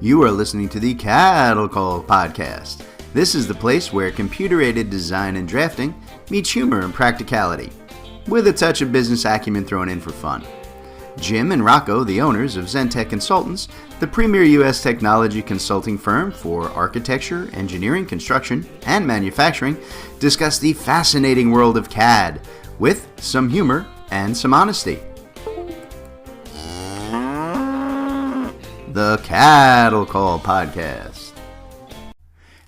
You are listening to the Cattle Call podcast. This is the place where computer-aided design and drafting meets humor and practicality, with a touch of business acumen thrown in for fun. Jim and Rocco, the owners of Zentech Consultants, the premier U.S. technology consulting firm for architecture, engineering, construction, and manufacturing, discuss the fascinating world of CAD with some humor and some honesty. The Cattle Call podcast.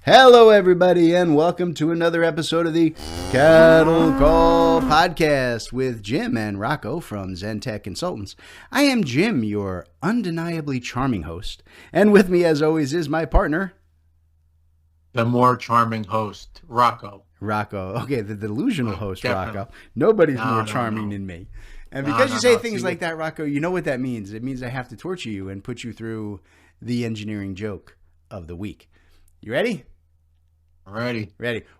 Hello, everybody, and welcome to another episode of the Cattle Call podcast with Jim and Rocco from Zentech Consultants. I am Jim, your undeniably charming host, and with me, as always, is my partner, the more charming host, Rocco. Okay, the delusional host, definitely. Rocco. Nobody's more charming than me. And because you say things like that, Rocco, you know what that means. It means I have to torture you and put you through the engineering joke of the week. You ready? Ready.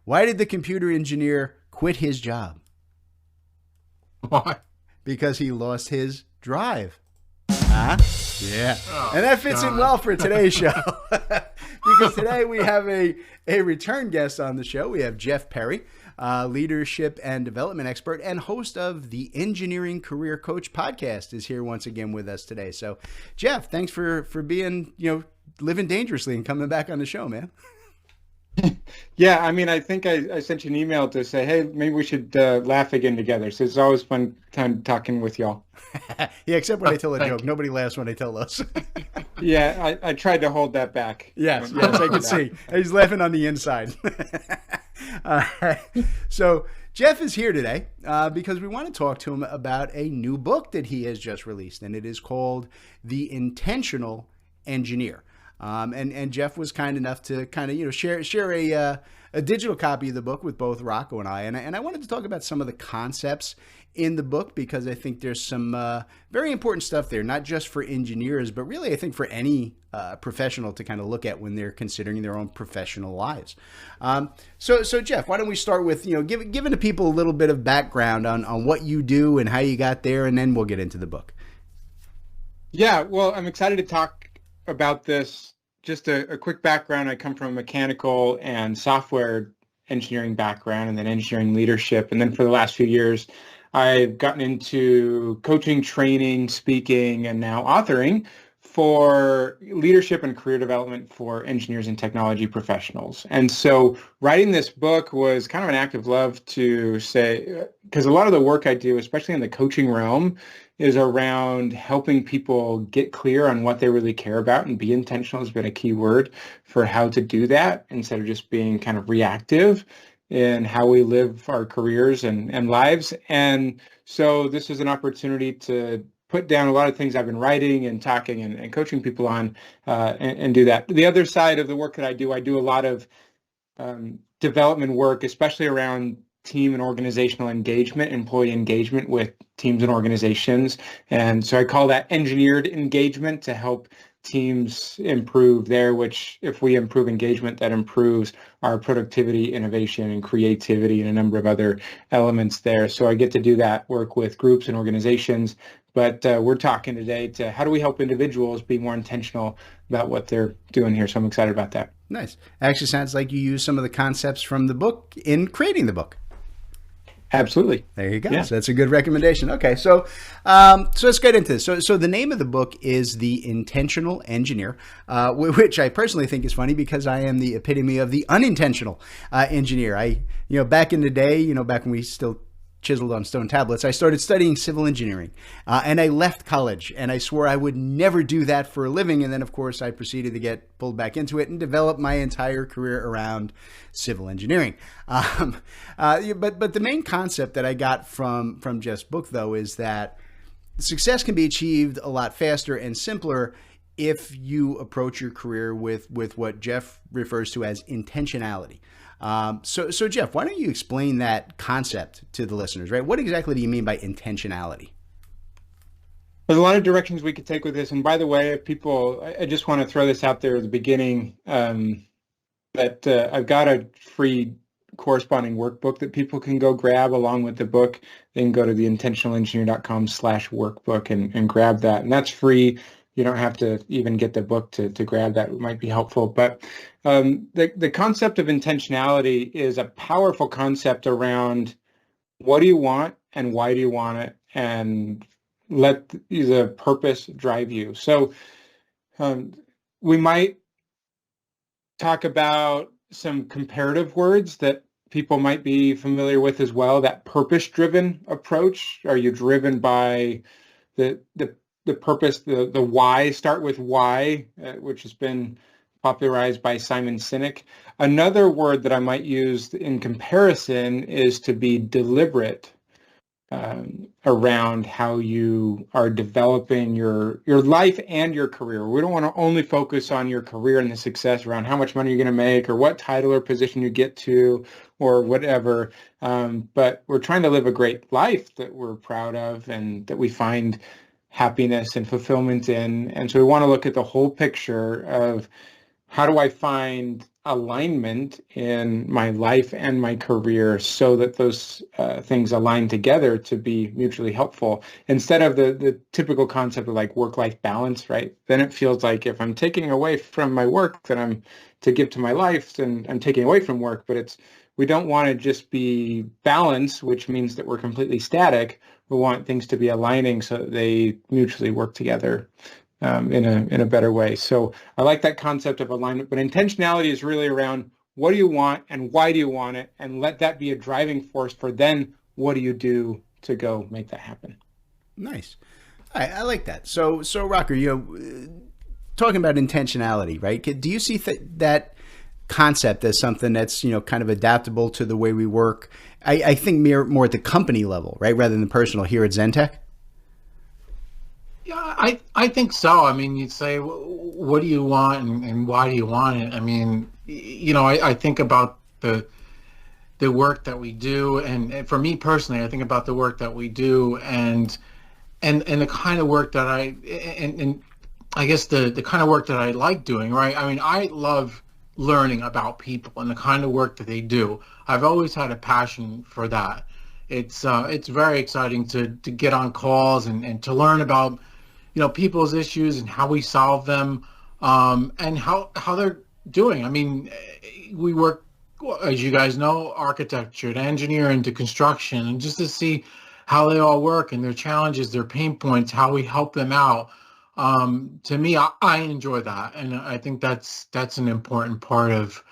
Why did the computer engineer quit his job? Why? Because he lost his drive. Huh? Yeah. Oh, and that fits in well for today's show. Because today we have a return guest on the show. We have Jeff Perry, leadership and development expert and host of the Engineering Career Coach podcast, is here once again with us today. So, Jeff, thanks for being, living dangerously and coming back on the show, man. Yeah, I think I sent you an email to say, hey, maybe we should laugh again together. So it's always fun time talking with y'all. Yeah, except when I tell a joke. Nobody laughs when I tell us. Yeah, I tried to hold that back. Yes, I could see. He's laughing on the inside. So Jeff is here today because we want to talk to him about a new book that he has just released, and it is called The Intentional Engineer. And Jeff was kind enough to share a digital copy of the book with both Rocco and I. And I wanted to talk about some of the concepts in the book because I think there's some very important stuff there, not just for engineers, but really I think for any professional to kind of look at when they're considering their own professional lives. So Jeff, why don't we start with, giving the people a little bit of background on what you do and how you got there, and then we'll get into the book. Yeah, well, I'm excited to talk about this. Just a quick background. I come from a mechanical and software engineering background and then engineering leadership. And then for the last few years, I've gotten into coaching, training, speaking, and now authoring for leadership and career development for engineers and technology professionals. And so writing this book was kind of an act of love to say, because a lot of the work I do, especially in the coaching realm, is around helping people get clear on what they really care about, and be intentional has been a key word for how to do that instead of just being kind of reactive in how we live our careers and lives. And so this is an opportunity to put down a lot of things I've been writing and talking and coaching people on and do that. The other side of the work that I do a lot of development work, especially around team and organizational engagement, employee engagement with teams and organizations. And so I call that engineered engagement to help teams improve there, which if we improve engagement, that improves our productivity, innovation, and creativity, and a number of other elements there. So I get to do that work with groups and organizations. But we're talking today to how do we help individuals be more intentional about what they're doing here. So I'm excited about that. Nice. Actually sounds like you use some of the concepts from the book in creating the book. Absolutely. There you go. Yeah. So that's a good recommendation. Okay, so let's get into this. So the name of the book is The Intentional Engineer, which I personally think is funny because I am the epitome of the unintentional engineer. Back in the day, back when we still chiseled on stone tablets, I started studying civil engineering, and I left college, and I swore I would never do that for a living. And then, of course, I proceeded to get pulled back into it and develop my entire career around civil engineering. But the main concept that I got from Jeff's book, though, is that success can be achieved a lot faster and simpler if you approach your career with what Jeff refers to as intentionality. So Jeff, why don't you explain that concept to the listeners, right? What exactly do you mean by intentionality? There's a lot of directions we could take with this. And by the way, if people, I just want to throw this out there at the beginning, that I've got a free corresponding workbook that people can go grab along with the book. They can go to theintentionalengineer.com/workbook and grab that. And that's free. you don't have to even get the book to grab that. It might be helpful. But the concept of intentionality is a powerful concept around what do you want and why do you want it, and let the purpose drive you. So we might talk about some comparative words that people might be familiar with as well. That purpose-driven approach. Are you driven by the purpose, the why? Start with why, which has been popularized by Simon Sinek. Another word that I might use in comparison is to be deliberate around how you are developing your life and your career. We don't want to only focus on your career and the success around how much money you're going to make or what title or position you get to or whatever. But we're trying to live a great life that we're proud of and that we find happiness and fulfillment in. And so we want to look at the whole picture of how do I find alignment in my life and my career so that those things align together to be mutually helpful, instead of the typical concept of like work-life balance, right? Then it feels like if I'm taking away from my work that I'm to give to my life, then I'm taking away from work. But we don't want to just be balanced, which means that we're completely static. We want things to be aligning so that they mutually work together in a better way. So I like that concept of alignment, but intentionality is really around what do you want and why do you want it, and let that be a driving force for then what do you do to go make that happen. Nice. I like that. So Rocker, talking about intentionality, right? Do you see that concept as something that's, kind of adaptable to the way we work? I think more at the company level, right? Rather than personal here at Zentech? Yeah, I think so. I mean, you'd say, what do you want and why do you want it? I mean, I think about the work that we do, and for me personally, I think about the work that we do and the kind of work that and I guess the kind of work that I like doing, right? I mean, I love learning about people and the kind of work that they do. I've always had a passion for that. It's very exciting to get on calls and to learn about people's issues and how we solve them, and how they're doing. I mean, we work, as you guys know, architecture to engineering to construction, and just to see how they all work and their challenges, their pain points, how we help them out. To me, I enjoy that, and I think that's an important part of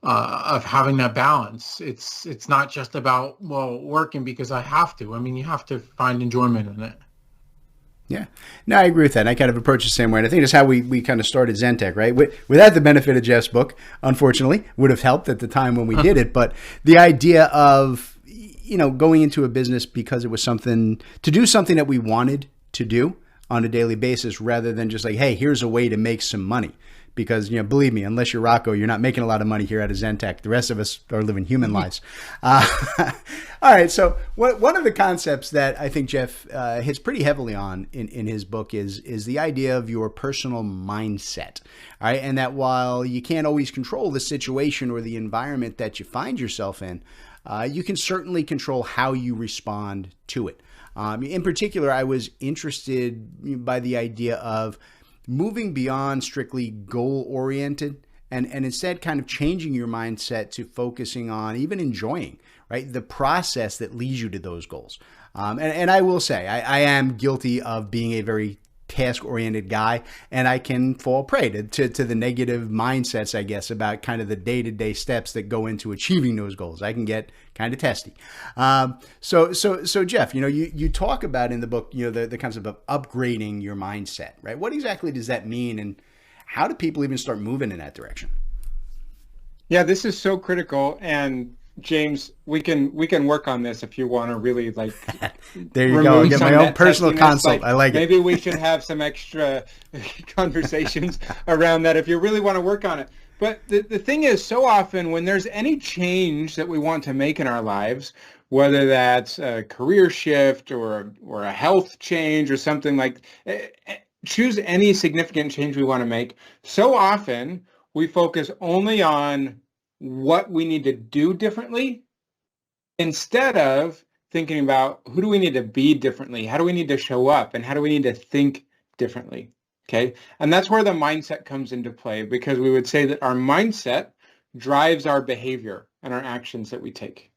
having that balance. It's not just about working because I have to. I mean, you have to find enjoyment in it. Yeah, no, I agree with that. And I kind of approach the same way. And I think that's how we kind of started Zentech, right? Without the benefit of Jeff's book, unfortunately, would have helped at the time when we did it. But the idea of, going into a business because it was something to do something that we wanted to do on a daily basis, rather than just like, hey, here's a way to make some money. Because, believe me, unless you're Rocco, you're not making a lot of money here at Zentech. The rest of us are living human lives. All right. So one of the concepts that I think Jeff hits pretty heavily on in his book is the idea of your personal mindset. All right. And that while you can't always control the situation or the environment that you find yourself in, you can certainly control how you respond to it. In particular, I was interested by the idea of moving beyond strictly goal-oriented and instead kind of changing your mindset to focusing on even enjoying, right, the process that leads you to those goals. And I will say, I am guilty of being a very task-oriented guy, and I can fall prey to the negative mindsets, I guess, about kind of the day-to-day steps that go into achieving those goals. I can get kind of testy. So Jeff, you talk about in the book, the concept of upgrading your mindset, right? What exactly does that mean, and how do people even start moving in that direction? Yeah, this is so critical. And James, we can work on this if you want to really like. There you go. I get my own personal consult. I like it. Maybe we should have some extra conversations around that if you really want to work on it. But the thing is, so often when there's any change that we want to make in our lives, whether that's a career shift or a health change or something like, choose any significant change we want to make. So often we focus only on what we need to do differently instead of thinking about who do we need to be differently, how do we need to show up, and how do we need to think differently. Okay. And that's where the mindset comes into play, because we would say that our mindset drives our behavior and our actions that we take.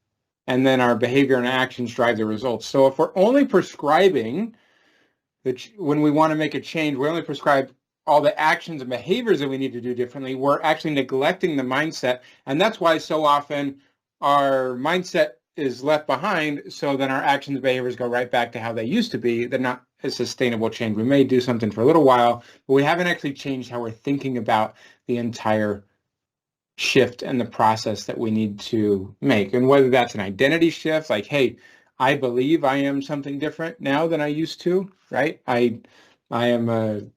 And then our behavior and actions drive the results. So if we're only prescribing that when we want to make a change, we only prescribe all the actions and behaviors that we need to do differently, we're actually neglecting the mindset. And that's why so often our mindset is left behind. So then our actions and behaviors go right back to how they used to be. They're not a sustainable change. We may do something for a little while, but we haven't actually changed how we're thinking about the entire shift and the process that we need to make. And whether that's an identity shift, like, hey, I believe I am something different now than I used to, right? I am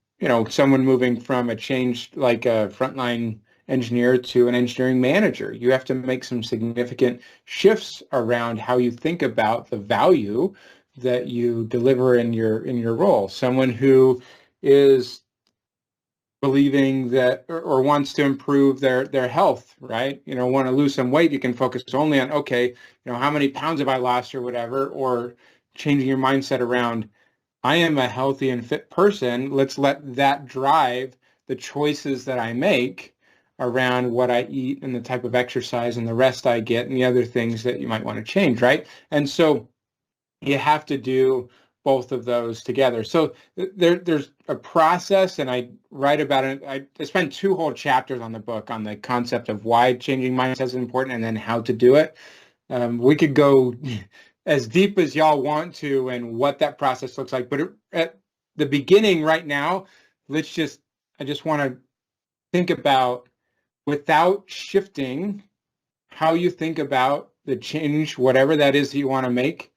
someone moving from a change, like a frontline engineer to an engineering manager. You have to make some significant shifts around how you think about the value that you deliver in your role. Someone who is believing that or wants to improve their health, right? Want to lose some weight, you can focus only on, okay, how many pounds have I lost or whatever, or changing your mindset around, I am a healthy and fit person. Let's let that drive the choices that I make around what I eat and the type of exercise and the rest I get and the other things that you might want to change, right? And so you have to do both of those together. So there's a process, and I write about it. I spend 2 whole chapters on the book on the concept of why changing mindset is important and then how to do it. We could go as deep as y'all want to and what that process looks like. But at the beginning right now, I just want to think about, without shifting how you think about the change, whatever that is that you want to make,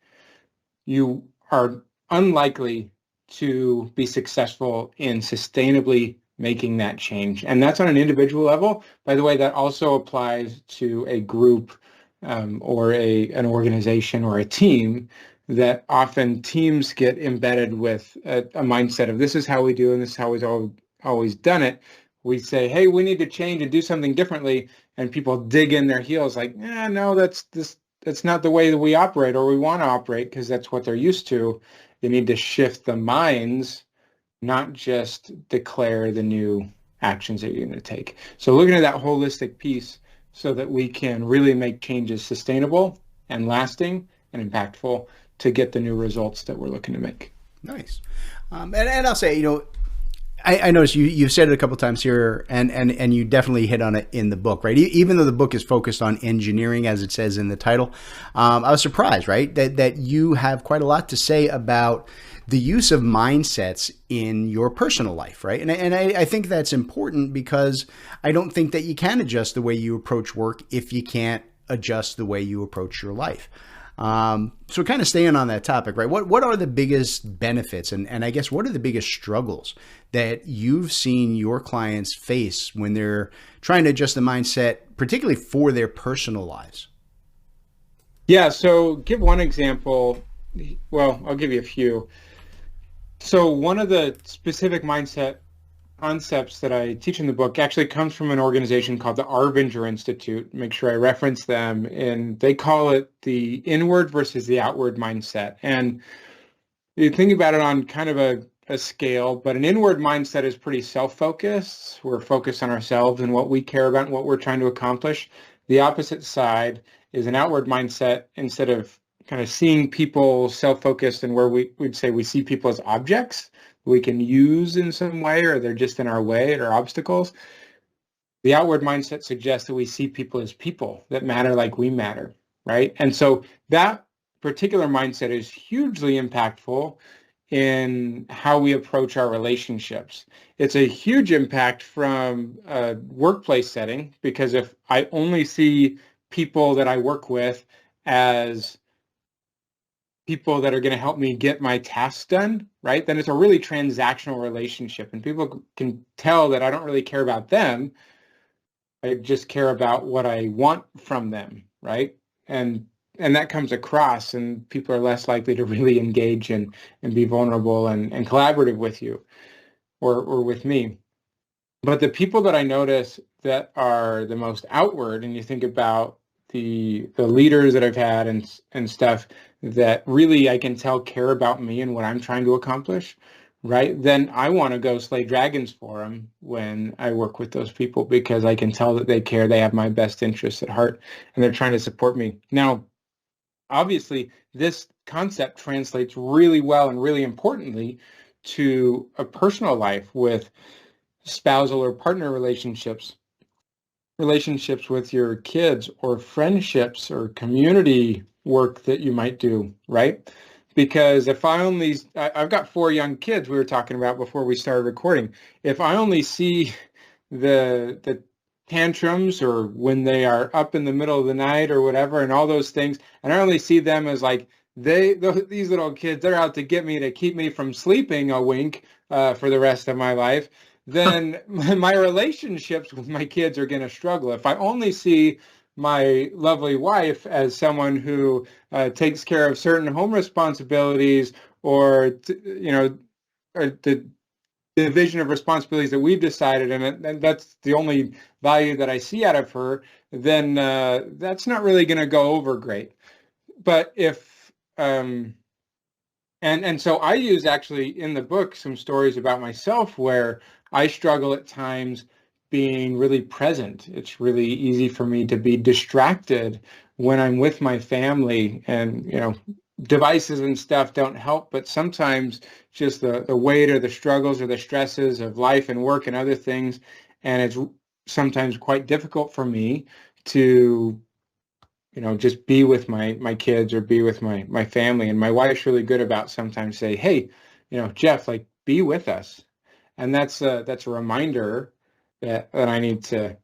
you are unlikely to be successful in sustainably making that change. And that's on an individual level. By the way, that also applies to a group or an organization or a team, that often teams get embedded with a mindset of, this is how we do and this is how we've always done it. We say, hey, we need to change and do something differently. And people dig in their heels like, no, that's not the way that we operate or we want to operate, because that's what they're used to. They need to shift the minds, not just declare the new actions that you're going to take. So looking at that holistic piece so that we can really make changes sustainable and lasting and impactful to get the new results that we're looking to make. Nice. And I'll say, I noticed you've said it a couple times here, and you definitely hit on it in the book, right? Even though the book is focused on engineering, as it says in the title, I was surprised, right, that you have quite a lot to say about the use of mindsets in your personal life, right? And I think that's important, because I don't think that you can adjust the way you approach work if you can't adjust the way you approach your life. So kind of staying on that topic, right? What are the biggest benefits, and I guess what are the biggest struggles that you've seen your clients face when they're trying to adjust the mindset, particularly for their personal lives? Yeah, so give one example. Well, I'll give you a few. So one of the specific mindset concepts that I teach in the book actually comes from an organization called the Arbinger Institute. Make sure I reference them. And they call it the inward versus the outward mindset. And you think about it on kind of a scale, but an inward mindset is pretty self-focused. We're focused on ourselves and what we care about and what we're trying to accomplish. The opposite side is an outward mindset. Instead of kind of seeing people self-focused and where we'd say we see people as objects we can use in some way, or they're just in our way or obstacles. The outward mindset suggests that we see people as people that matter like we matter, right? And so that particular mindset is hugely impactful in how we approach our relationships. It's a huge impact from a workplace setting, because if I only see people that I work with as people that are going to help me get my tasks done, right, then it's a really transactional relationship, and people can tell that I don't really care about them. I just care about what I want from them, right? And that comes across, and people are less likely to really engage and be vulnerable and collaborative with you or with me. But the people that I notice that are the most outward, and you think about the leaders that I've had and stuff that really I can tell care about me and what I'm trying to accomplish, right? Then I want to go slay dragons for them when I work with those people, because I can tell that they care, they have my best interests at heart, and they're trying to support me. Now, obviously, this concept translates really well and really importantly to a personal life with spousal or partner relationships, relationships with your kids, or friendships or community work that you might do, right? Because if I've got 4 young kids we were talking about before we started recording. If I only see the tantrums, or when they are up in the middle of the night or whatever, and all those things, and I only see them as like these little kids, they're out to get me, to keep me from sleeping a wink for the rest of my life, then my relationships with my kids are going to struggle. If I only see my lovely wife as someone who takes care of certain home responsibilities, or or the division of responsibilities that we've decided, and that's the only value that I see out of her, then that's not really going to go over great. But if and so I use, actually, in the book, some stories about myself where I struggle at times being really present. It's really easy for me to be distracted when I'm with my family, and devices and stuff don't help, but sometimes just the weight or the struggles or the stresses of life and work and other things, and it's sometimes quite difficult for me to just be with my kids or be with my family. And my wife's really good about sometimes say, hey, Jeff, like, be with us. And that's a reminder that I need to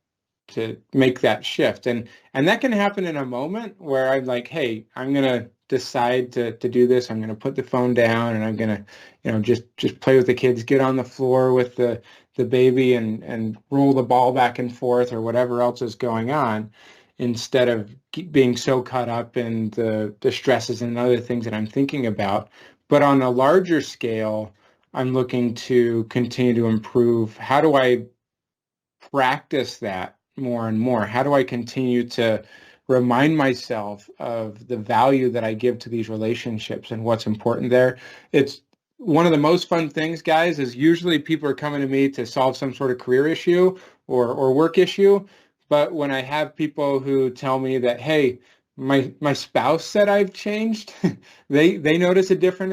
make that shift. And that can happen in a moment where I'm like, hey, I'm going to decide to do this. I'm going to put the phone down, and I'm going to, just play with the kids, get on the floor with the baby, and roll the ball back and forth, or whatever else is going on, instead of being so caught up in the stresses and other things that I'm thinking about. But on a larger scale, I'm looking to continue to improve. How do I practice that more and more? How do I continue to remind myself of the value that I give to these relationships and what's important there? It's one of the most fun things, guys, is usually people are coming to me to solve some sort of career issue or work issue. But when I have people who tell me that, hey, my spouse said I've changed, they notice a difference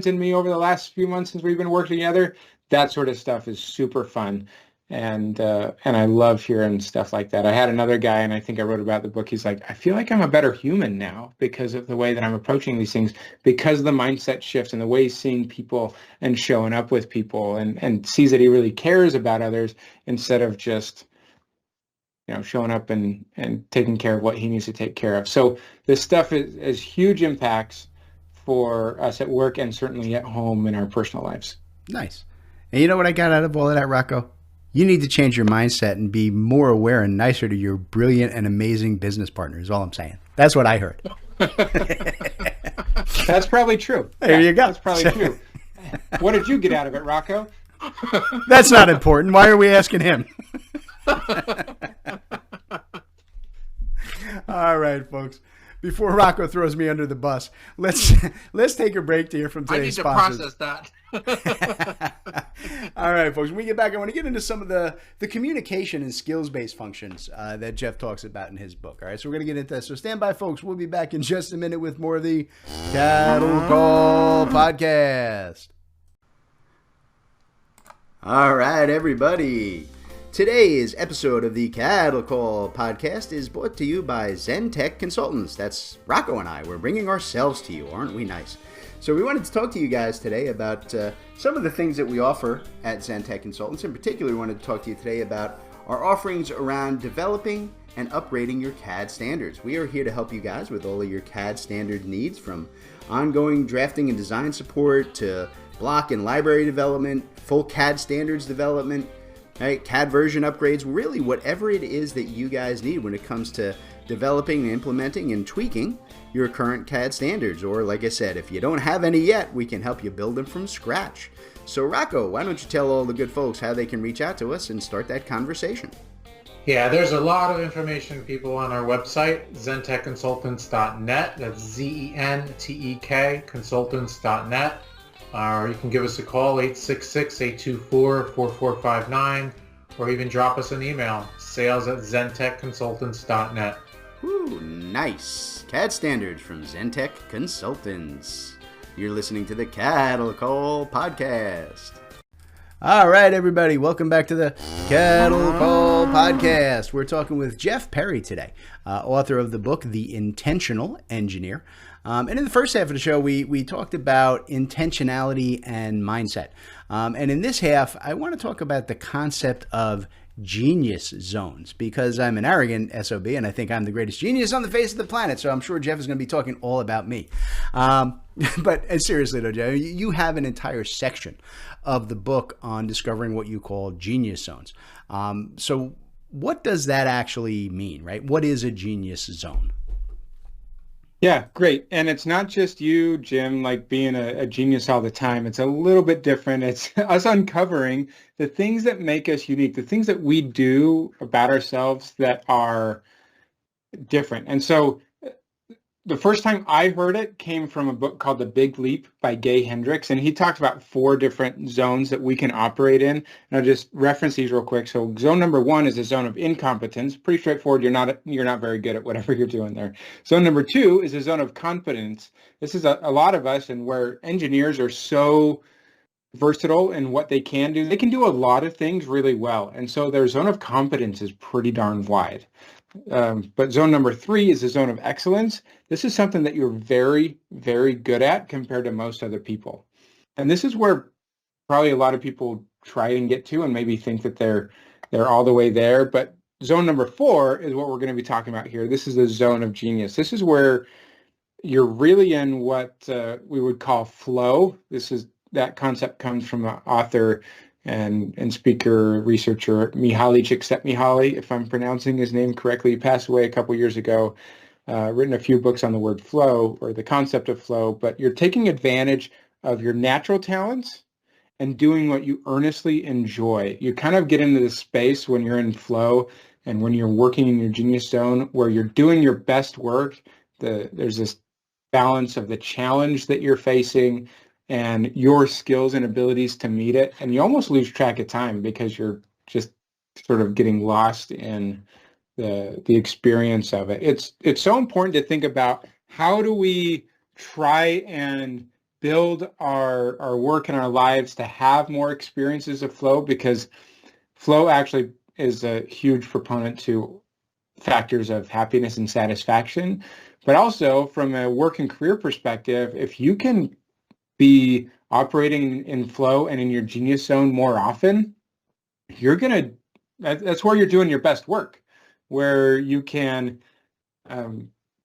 in me over the last few months since we've been working together. That sort of stuff is super fun. And I love hearing stuff like that. I had another guy, and I think I wrote about the book. He's like, I feel like I'm a better human now because of the way that I'm approaching these things, because of the mindset shifts and the way he's seeing people and showing up with people, and sees that he really cares about others instead of just showing up and taking care of what he needs to take care of. So this stuff is huge impacts for us at work, and certainly at home in our personal lives. Nice. And you know what I got out of all of that, Rocco? You need to change your mindset and be more aware and nicer to your brilliant and amazing business partner, is all I'm saying. That's what I heard. That's probably true. There you go. That's probably true. What did you get out of it, Rocco? That's not important. Why are we asking him? All right, folks. Before Rocco throws me under the bus, let's take a break to hear from today's sponsors. I need to process that. All right, folks. When we get back, I want to get into some of the communication and skills-based functions that Jeff talks about in his book. All right, so we're going to get into that. So stand by, folks. We'll be back in just a minute with more of the Cattle Call Podcast. All right, everybody. Today's episode of the Cattle Call Podcast is brought to you by Zentech Consultants. That's Rocco and I. We're bringing ourselves to you. Aren't we nice? So we wanted to talk to you guys today about some of the things that we offer at Zentech Consultants. In particular, we wanted to talk to you today about our offerings around developing and upgrading your CAD standards. We are here to help you guys with all of your CAD standard needs, from ongoing drafting and design support to block and library development, full CAD standards development, right, CAD version upgrades, really whatever it is that you guys need when it comes to developing, implementing, and tweaking your current CAD standards. Or like I said, if you don't have any yet, we can help you build them from scratch. So Rocco, why don't you tell all the good folks how they can reach out to us and start that conversation? Yeah, there's a lot of information, people, on our website, zentechconsultants.net. That's Zentek consultants.net. or you can give us a call, 866-824-4459, or even drop us an email, sales@zentechconsultants.net. Ooh, nice. CAD standards from Zentech Consultants. You're listening to the Cattle Call Podcast. All right, everybody, welcome back to the Cattle Call Podcast. We're talking with Jeff Perry today, author of the book, The Intentional Engineer. And in the first half of the show, we talked about intentionality and mindset. And in this half, I want to talk about the concept of genius zones, because I'm an arrogant SOB and I think I'm the greatest genius on the face of the planet. So I'm sure Jeff is going to be talking all about me. But seriously though, Jeff, you have an entire section of the book on discovering what you call genius zones. So what does that actually mean, right? What is a genius zone? Yeah, great. And it's not just you, Jim, like being a genius all the time. It's a little bit different. It's us uncovering the things that make us unique, the things that we do about ourselves that are different. And so the first time I heard it came from a book called The Big Leap by Gay Hendricks, and he talks about 4 different zones that we can operate in. And I'll just reference these real quick. So zone number 1 is a zone of incompetence. Pretty straightforward. You're not very good at whatever you're doing there. Zone number 2 is a zone of confidence. This is a lot of us, and where engineers are so versatile in what they can do. They can do a lot of things really well. And so their zone of competence is pretty darn wide. But zone number 3 is a zone of excellence. This is something that you're very, very good at compared to most other people. And this is where probably a lot of people try and get to and maybe think that they're all the way there. But zone number 4 is what we're going to be talking about here. This is the zone of genius. This is where you're really in what we would call flow. That concept comes from an author and speaker, researcher, Mihaly Csikszentmihalyi, if I'm pronouncing his name correctly. He passed away a couple years ago, written a few books on the word flow or the concept of flow, but you're taking advantage of your natural talents and doing what you earnestly enjoy. You kind of get into this space when you're in flow and when you're working in your genius zone where you're doing your best work. There's this balance of the challenge that you're facing and your skills and abilities to meet it. And you almost lose track of time because you're just sort of getting lost in the experience of it. It's so important to think about, how do we try and build our work and our lives to have more experiences of flow, because flow actually is a huge proponent to factors of happiness and satisfaction. But also from a work and career perspective, if you can be operating in flow and in your genius zone more often, that's where you're doing your best work, where you can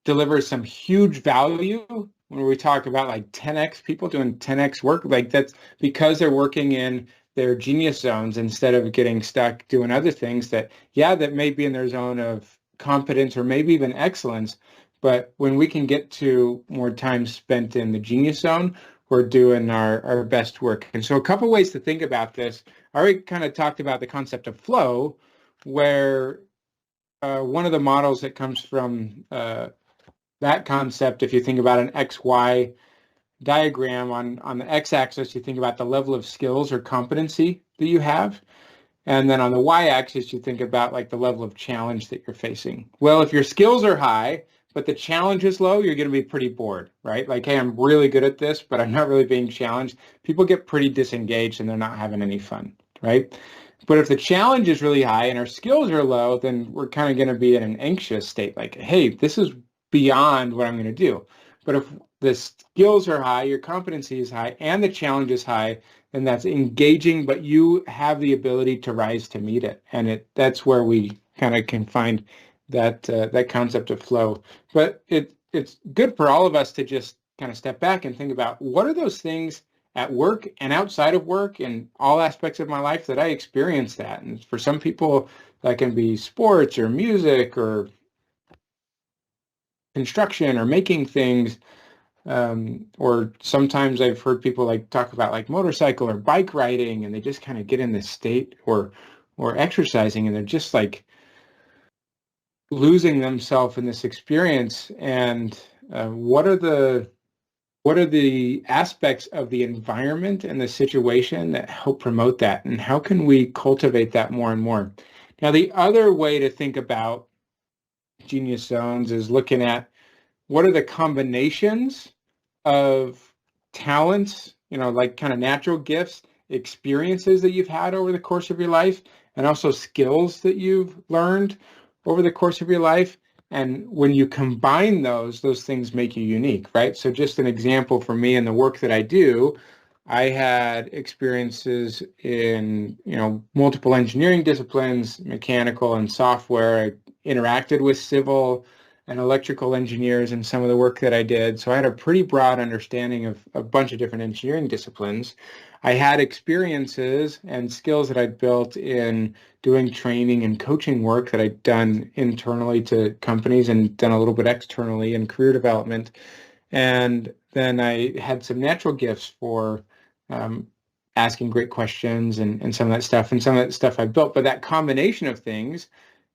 deliver some huge value. When we talk about like 10x, people doing 10x work, like that's because they're working in their genius zones instead of getting stuck doing other things that may be in their zone of competence or maybe even excellence. But when we can get to more time spent in the genius zone, we're doing our best work. And so a couple ways to think about this. I already kind of talked about the concept of flow, where one of the models that comes from that concept, if you think about an XY diagram, on the x-axis, you think about the level of skills or competency that you have. And then on the y-axis, you think about like the level of challenge that you're facing. Well, if your skills are high, but the challenge is low, you're going to be pretty bored, right? Like, hey, I'm really good at this, but I'm not really being challenged. People get pretty disengaged and they're not having any fun, right? But if the challenge is really high and our skills are low, then we're kind of going to be in an anxious state, like, hey, this is beyond what I'm going to do. But if the skills are high, your competency is high, and the challenge is high, then that's engaging, but you have the ability to rise to meet it. And that's where we kind of can find that concept of flow. But it's good for all of us to just kind of step back and think about, what are those things at work and outside of work and all aspects of my life that I experience that. And for some people, that can be sports or music or construction or making things. Or sometimes I've heard people like talk about like motorcycle or bike riding, and they just kind of get in this state, or exercising, and they're just like losing themselves in this experience. And what are the what are the aspects of the environment and the situation that help promote that? And how can we cultivate that more and more? Now, the other way to think about genius zones is looking at what are the combinations of talents, like kind of natural gifts, experiences that you've had over the course of your life, and also skills that you've learned over the course of your life. And when you combine those things make you unique, right? So just an example for me in the work that I do, I had experiences in, multiple engineering disciplines, mechanical and software. I interacted with civil and electrical engineers in some of the work that I did. So I had a pretty broad understanding of a bunch of different engineering disciplines. I had experiences and skills that I'd built in doing training and coaching work that I'd done internally to companies and done a little bit externally in career development. And then I had some natural gifts for asking great questions and some of that stuff, and some of that stuff I built. But that combination of things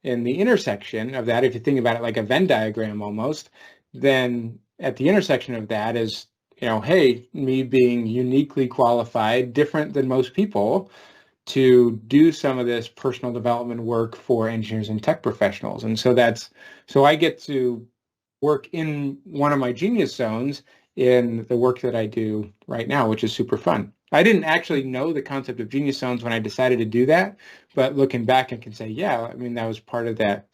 in the intersection of that, if you think about it like a Venn diagram almost, then at the intersection of that is, hey, me being uniquely qualified, different than most people, to do some of this personal development work for engineers and tech professionals. And so I get to work in one of my genius zones in the work that I do right now, which is super fun. I didn't actually know the concept of genius zones when I decided to do that, but looking back, I can say, yeah, I mean, that was part of that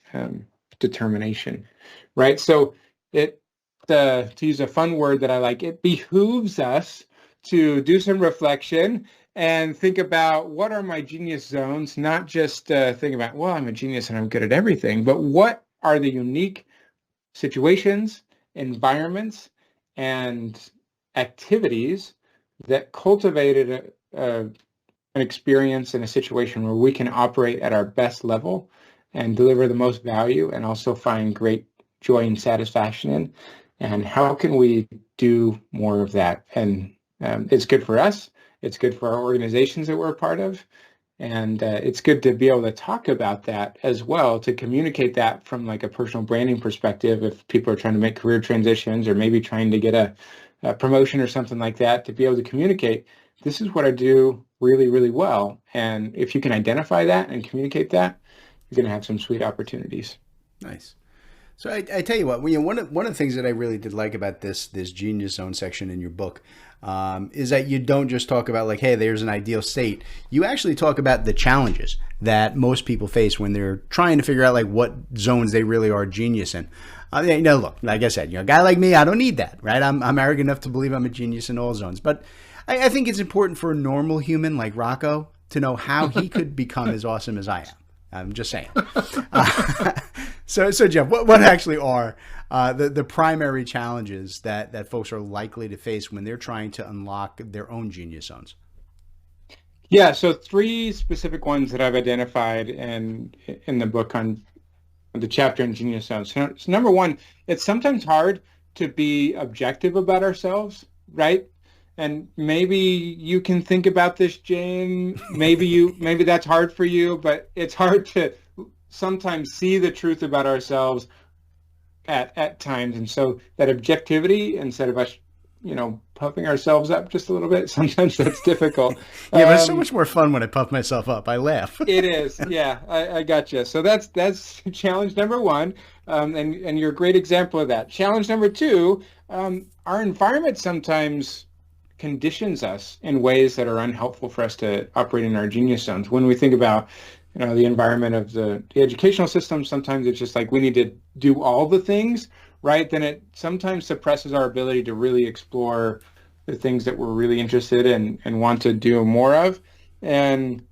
determination, right? So to use a fun word that I like, it behooves us to do some reflection and think about what are my genius zones, not just think about, well, I'm a genius and I'm good at everything, but what are the unique situations, environments, and activities that cultivated an experience in a situation where we can operate at our best level and deliver the most value and also find great joy and satisfaction in. And how can we do more of that? And it's good for us. It's good for our organizations that we're a part of. And it's good to be able to talk about that as well, to communicate that from like a personal branding perspective if people are trying to make career transitions or maybe trying to get a promotion or something like that, to be able to communicate, this is what I do really, really well. And if you can identify that and communicate that, you're going to have some sweet opportunities. Nice. So I tell you what, one of the things that I really did like about this Genius Zone section in your book is that you don't just talk about like, hey, there's an ideal state. You actually talk about the challenges that most people face when they're trying to figure out like what zones they really are genius in. Look, like I said, a guy like me, I don't need that, right? I'm arrogant enough to believe I'm a genius in all zones. But I think it's important for a normal human like Rocco to know how he could become as awesome as I am. I'm just saying. So Jeff, what actually are the primary challenges that folks are likely to face when they're trying to unlock their own genius zones? Yeah, so 3 specific ones that I've identified in the book on the chapter on genius zones. So number 1, it's sometimes hard to be objective about ourselves, right? And maybe you can think about this, Jane. Maybe that's hard for you, but it's hard to sometimes see the truth about ourselves at times. And so that objectivity, instead of us, puffing ourselves up just a little bit, sometimes that's difficult. Yeah, but it's so much more fun when I puff myself up. I laugh. It is. Yeah, I gotcha. So that's challenge number 1. And you're a great example of that. Challenge number 2, our environment sometimes conditions us in ways that are unhelpful for us to operate in our genius zones. When we think about the environment of the educational system, sometimes it's just like we need to do all the things, right? Then it sometimes suppresses our ability to really explore the things that we're really interested in and want to do more of. And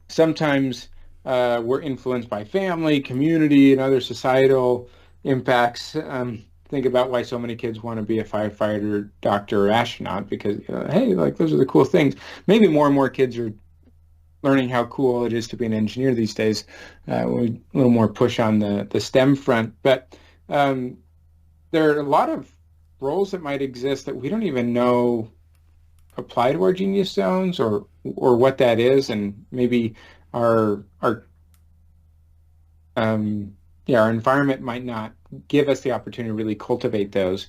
sometimes we're influenced by family, community, and other societal impacts. Think about why so many kids want to be a firefighter, doctor, or astronaut, because, hey, like those are the cool things. Maybe more and more kids are learning how cool it is to be an engineer these days. A little more push on the STEM front. But there are a lot of roles that might exist that we don't even know apply to our genius zones or what that is, and maybe our our environment might not give us the opportunity to really cultivate those.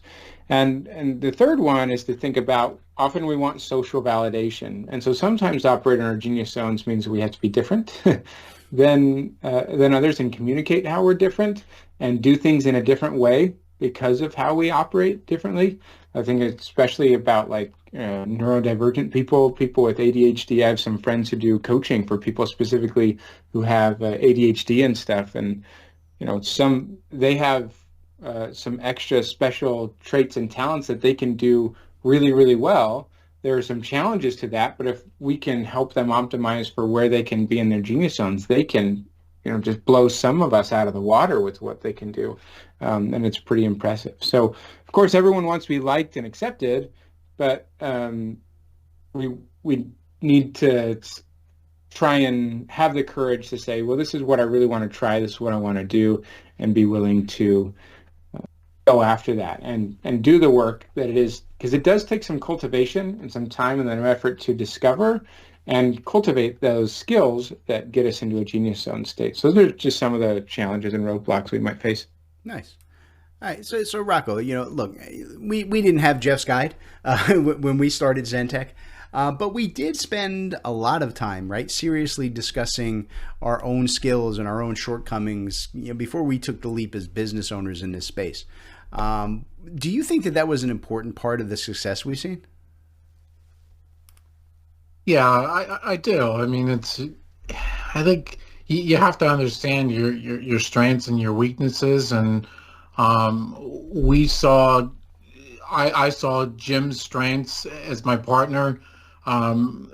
And the third one is to think about, often we want social validation. And so sometimes operating in our genius zones means we have to be different than others and communicate how we're different and do things in a different way because of how we operate differently. I think especially about like neurodivergent people with ADHD. I have some friends who do coaching for people specifically who have ADHD and stuff. And they have some extra special traits and talents that they can do really, really well. There are some challenges to that, but if we can help them optimize for where they can be in their genius zones, they can, just blow some of us out of the water with what they can do. And it's pretty impressive. So, of course, everyone wants to be liked and accepted, but we need to try and have the courage to say, well, this is what I really want to try. This is what I want to do, and be willing to go after that and do the work that it is, because it does take some cultivation and some time and an effort to discover and cultivate those skills that get us into a genius zone state. So those are just some of the challenges and roadblocks we might face. Nice. All right, so Rocco, look, we didn't have Jeff's guide when we started Zentech, but we did spend a lot of time, right, seriously discussing our own skills and our own shortcomings, before we took the leap as business owners in this space. Do you think that was an important part of the success we've seen? Yeah, I do. I mean, I think you have to understand your strengths and your weaknesses, and we saw, I saw Jim's strengths as my partner. When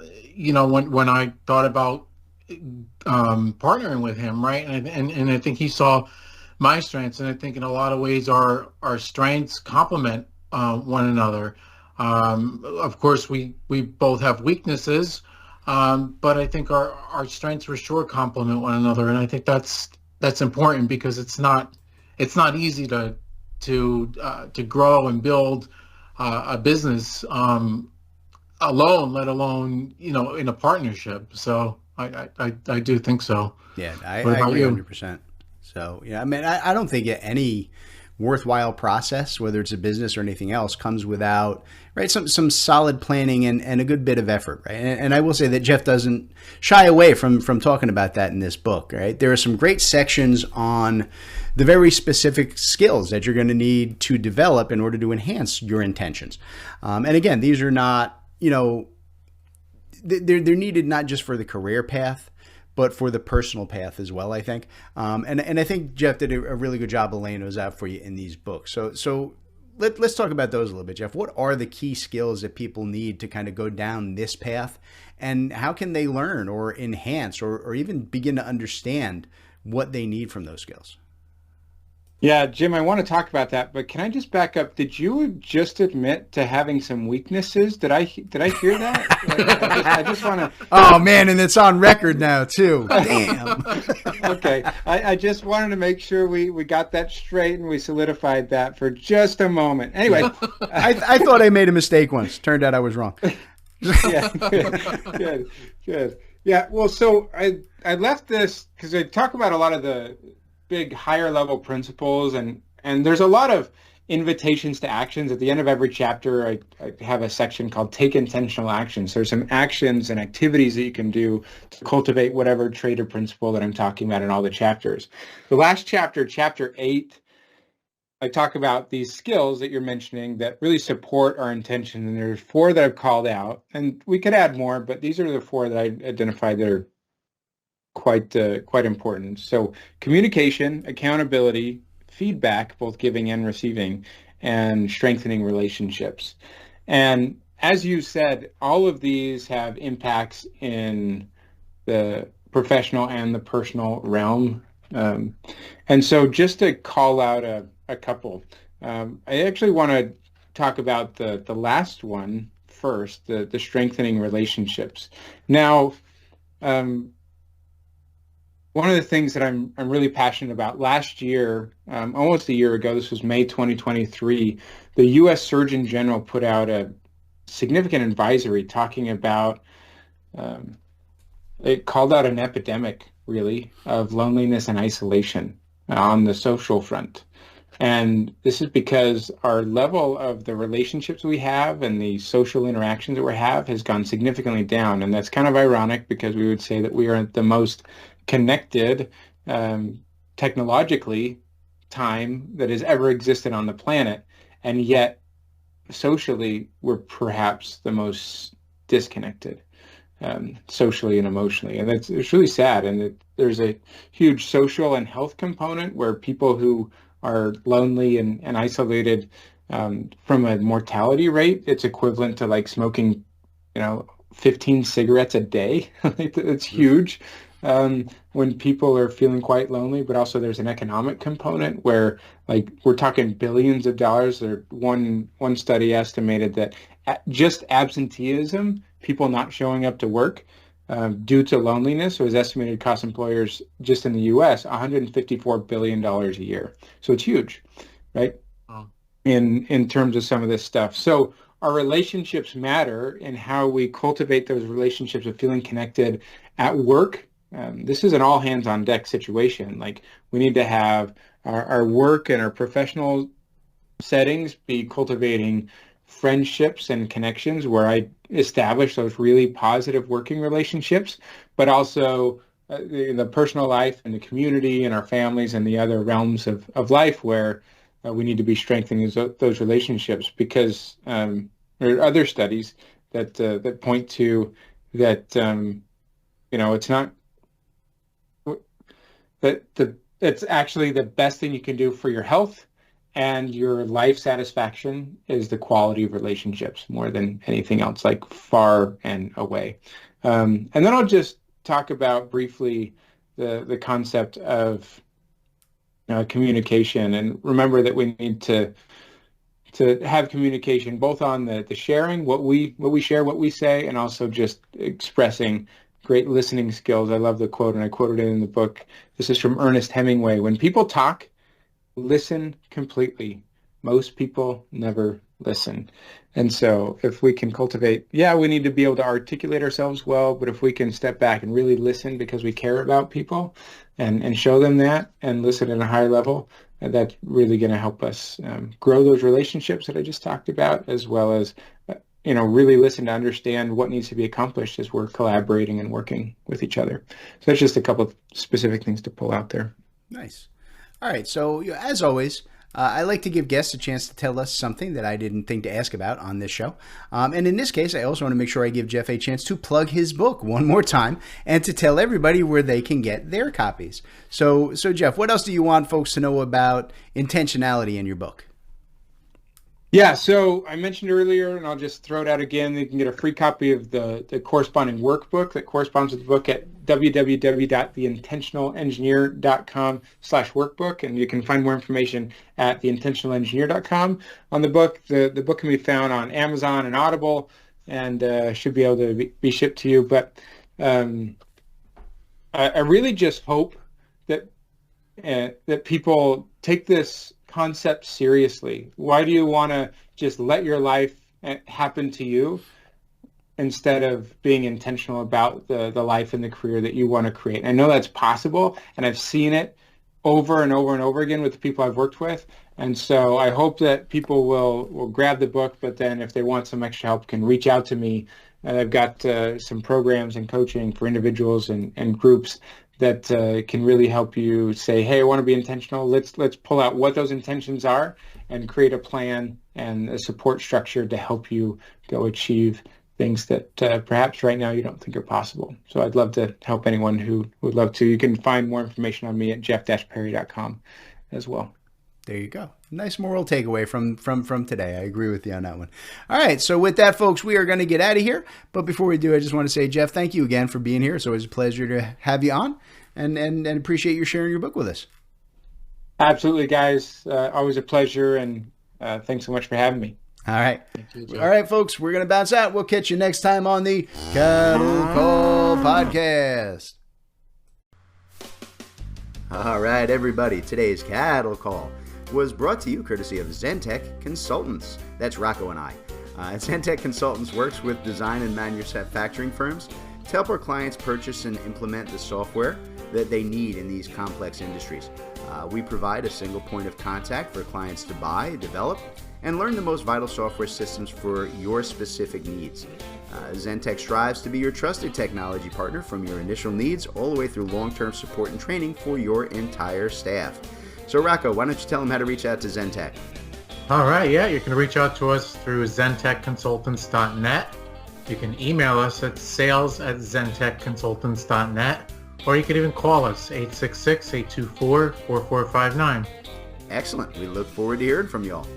I thought about partnering with him, right, and I think he saw my strengths, and I think in a lot of ways our strengths complement one another. Of course, we both have weaknesses, but I think our strengths for sure complement one another, and I think that's important, because it's not easy to grow and build a business alone, let alone in a partnership. So I do think so. Yeah, I agree 100%. So I mean, I don't think any worthwhile process, whether it's a business or anything else, comes without, right, some solid planning and a good bit of effort, right? And I will say that Jeff doesn't shy away from talking about that in this book, right? There are some great sections on the very specific skills that you're going to need to develop in order to enhance your intentions. And again, these are not, they're needed not just for the career path, but for the personal path as well, I think. And I think Jeff did a really good job of laying those out for you in these books. So let's talk about those a little bit, Jeff. What are the key skills that people need to kind of go down this path, and how can they learn or enhance or even begin to understand what they need from those skills? Yeah, Jim, I want to talk about that, but can I just back up? Did you just admit to having some weaknesses? Did I hear that? I just want to. Oh man, and it's on record now too. Damn. Okay, I just wanted to make sure we got that straight and we solidified that for just a moment. Anyway, I thought I made a mistake once. Turned out I was wrong. Yeah, good. Yeah, well, so I left this because I talk about a lot of the big higher level principles, and there's a lot of invitations to actions. At the end of every chapter, I have a section called Take Intentional Actions. There's some actions and activities that you can do to cultivate whatever trait or principle that I'm talking about in all the chapters. The last chapter, chapter 8, I talk about these skills that you're mentioning that really support our intention, and there's 4 that I've called out, and we could add more, but these are the 4 that I identified that are quite important. So communication, accountability, feedback, both giving and receiving, and strengthening relationships. And as you said, all of these have impacts in the professional and the personal realm. And so just to call out a couple, I actually want to talk about the last one first, the strengthening relationships. Now, one of the things that I'm really passionate about, last year, almost a year ago, this was May 2023, the U.S. Surgeon General put out a significant advisory talking about, it called out an epidemic, really, of loneliness and isolation on the social front. And this is because our level of the relationships we have and the social interactions that we have has gone significantly down. And that's kind of ironic because we would say that we are the most connected technologically time that has ever existed on the planet. And yet socially, we're perhaps the most disconnected socially and emotionally. And it's really sad. And there's a huge social and health component where people who are lonely and isolated, from a mortality rate, it's equivalent to like smoking, 15 cigarettes a day. It's huge when people are feeling quite lonely. But also there's an economic component where like we're talking billions of dollars. Or one study estimated that just absenteeism, people not showing up to work due to loneliness, was estimated to cost employers just in the U.S. $154 billion a year. So it's huge, right? Oh. In terms of some of this stuff. So our relationships matter, and how we cultivate those relationships of feeling connected at work. This is an all hands on deck situation. Like we need to have our work and our professional settings be cultivating friendships and connections where I establish those really positive working relationships, but also the personal life and the community and our families and the other realms of life where we need to be strengthening those relationships, because there are other studies that point to that it's not that it's actually the best thing you can do for your health and your life satisfaction is the quality of relationships more than anything else, like far and away. And then I'll just talk about briefly the concept of communication. And remember that we need to have communication both on the sharing, what we share, what we say, and also just expressing great listening skills. I love the quote, and I quoted it in the book. This is from Ernest Hemingway. When people talk, listen completely. Most people never listen. And so if we can cultivate, we need to be able to articulate ourselves well, but if we can step back and really listen because we care about people and show them that and listen at a higher level, that's really going to help us grow those relationships that I just talked about, as well as really listen to understand what needs to be accomplished as we're collaborating and working with each other. So that's just a couple of specific things to pull out there. Nice. All right. So as always, I like to give guests a chance to tell us something that I didn't think to ask about on this show. And in this case, I also want to make sure I give Jeff a chance to plug his book one more time and to tell everybody where they can get their copies. So Jeff, what else do you want folks to know about intentionality in your book? Yeah, so I mentioned earlier, and I'll just throw it out again, you can get a free copy of the corresponding workbook that corresponds with the book at www.theintentionalengineer.com/workbook, and you can find more information at theintentionalengineer.com on the book. The book can be found on Amazon and Audible, and should be able to be shipped to you. But I really just hope that people take this concept seriously. Why do you want to just let your life happen to you instead of being intentional about the life and the career that you want to create? I know that's possible, and I've seen it over and over and over again with the people I've worked with. And so I hope that people will grab the book, but then if they want some extra help, can reach out to me. I've got some programs and coaching for individuals and groups that can really help you say, hey, I want to be intentional. Let's pull out what those intentions are and create a plan and a support structure to help you go achieve things that perhaps right now you don't think are possible. So I'd love to help anyone who would love to. You can find more information on me at jeff-perry.com as well. There you go. Nice moral takeaway from today. I agree with you on that one. All right. So with that, folks, we are going to get out of here. But before we do, I just want to say, Jeff, thank you again for being here. It's always a pleasure to have you on, and appreciate you sharing your book with us. Absolutely, guys. Always a pleasure. And thanks so much for having me. All right. Thank you, Jeff. All right, folks, we're going to bounce out. We'll catch you next time on the Cattle Call Podcast. All right, everybody. Today's Cattle Call was brought to you courtesy of Zentech Consultants. That's Rocco and I. Zentech Consultants works with design and manufacturing firms to help our clients purchase and implement the software that they need in these complex industries. We provide a single point of contact for clients to buy, develop, and learn the most vital software systems for your specific needs. Zentech strives to be your trusted technology partner from your initial needs all the way through long-term support and training for your entire staff. So Rocco, why don't you tell them how to reach out to Zentech? All right, yeah, you can reach out to us through zentechconsultants.net. You can email us at sales@zentechconsultants.net, or you can even call us 866-824-4459. Excellent. We look forward to hearing from you all.